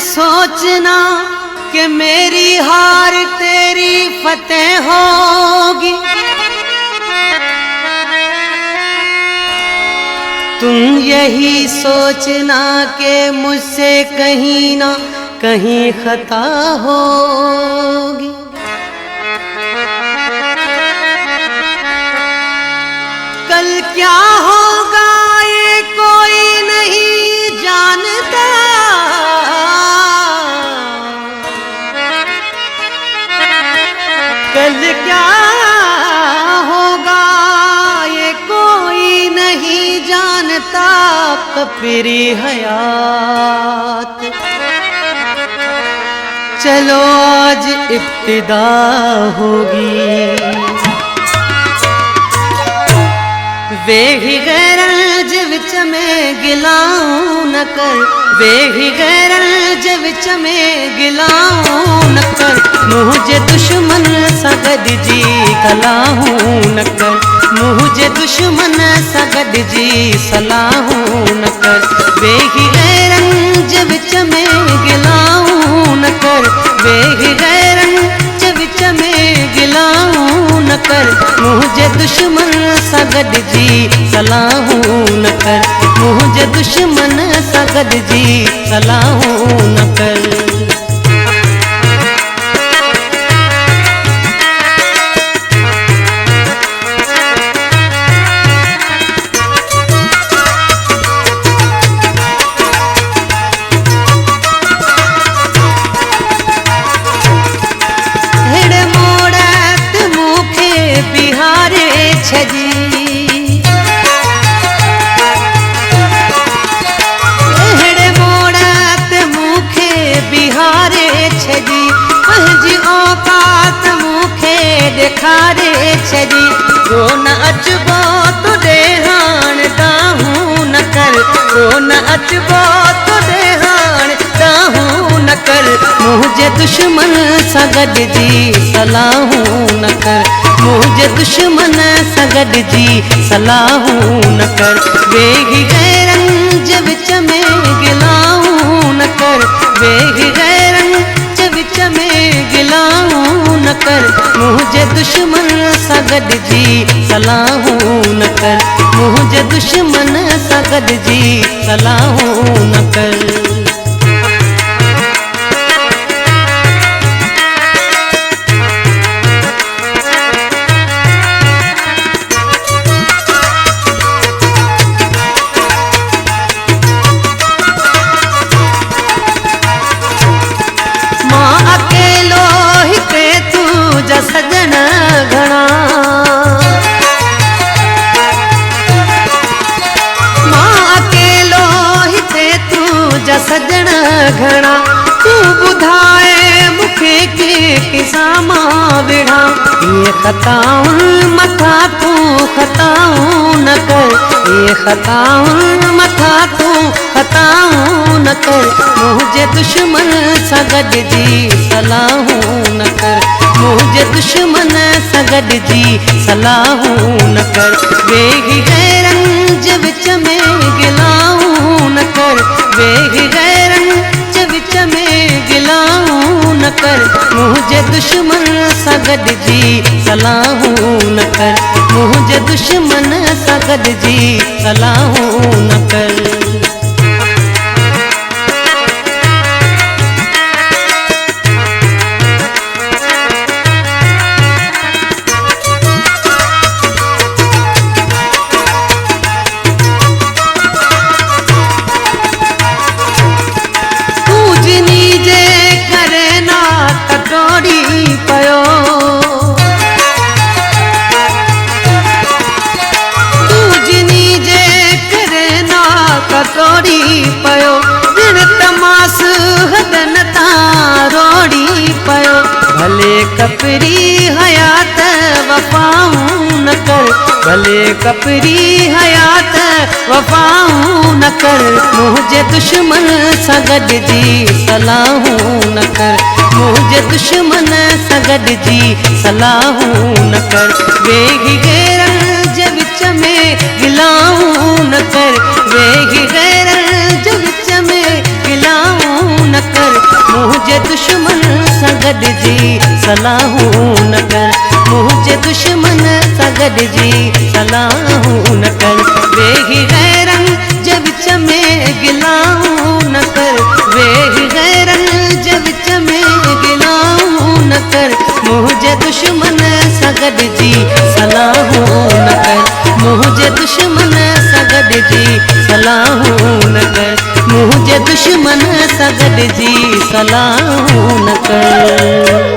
सोचना कि मेरी हार तेरी फतेह होगी। तुम यही सोचना कि मुझसे कहीं ना कहीं खता होगी। कल क्या होगा ये कोई नहीं जानता। कल क्या होगा ये कोई नहीं जानता। कपरी हयात चलो आज इब्तिदा होगी। वेही गैरज विच में गिलाऊं न कर। वेही गैरज विच में गिलाऊं न कर। मुझे दुश्मन सगद जी कलाहूं न कर। मुझे दुश्मन सगद जी सलाहूं न कर। वेही गैरज विच में गिलाऊं न कर। वेही गैरज विच में गिलाऊं न कर। मुझे दुश्मन सगद जी सलाहूं न कर। मुझे दुश्मन सगद जी सलाहूं न कर। देखारे छजी रो न अचबो तो देहान दाहूं न कर। रो न अचबो तो देहान दाहूं न कर। मुझे दुश्मन सगद जी सलाहूं न कर। मुझे दुश्मन सगद जी सलाहूं न कर। वेही गैरंज विच में गिलाऊं न कर। वेही गैरंज विच में गिलाऊं न कर। मुझे दुश्मन सगद जी सलाहूं न कर। मुझे दुश्मन सगद जी सलाहूं न कर। सजन घना मां अकेलो हिते तू जा सजन घना। तू ॿुधाए मूंखे किसां मां विढ़ा। ये खताउन मथा तू खताऊं न कर। ये खताउन मथा तू खताऊं न कर। मुझे दुश्मन सगद जी सलाहूं न कर। मुझे दुश्मन सगद जी सलाहूं न कर। वेही गैरंज विच में गिलाऊं न कर। वेही गैरंज विच में गिलाऊं न कर। मुझे दुश्मन सगद जी सलाहूं न कर। मुझे दुश्मन सगद जी सलाहूं न कर। पयो दिन तमास हदन तारोड़ी पयो। भले कपरी हयात वफाऊं न कर। भले कपरी हयात वफाऊं न कर। मुझे दुश्मन सगद जी सलाहूं न कर। मुझे दुश्मन सगद जी सलाहूं न कर। वेही गैरज विच में गिलाऊं न कर। वेही गैरज विच में गिलाऊं न कर। मुझे दुश्मन सां गॾिजी सलाहूं न कर, मुझे दुश्मन सां गॾिजी सलाहूं न कर। वेही गैरनि जे विच में गिलाऊं न कर, वेही गैरनि जे विच में गिलाऊं न कर। मुझे दुश्मन सां गॾिजी सलाहूं न कर, मुझे दुश्मन सां गॾिजी सलाहूं न कर, मुझे दुश्मन सां गॾिजी सलाहूं न कर।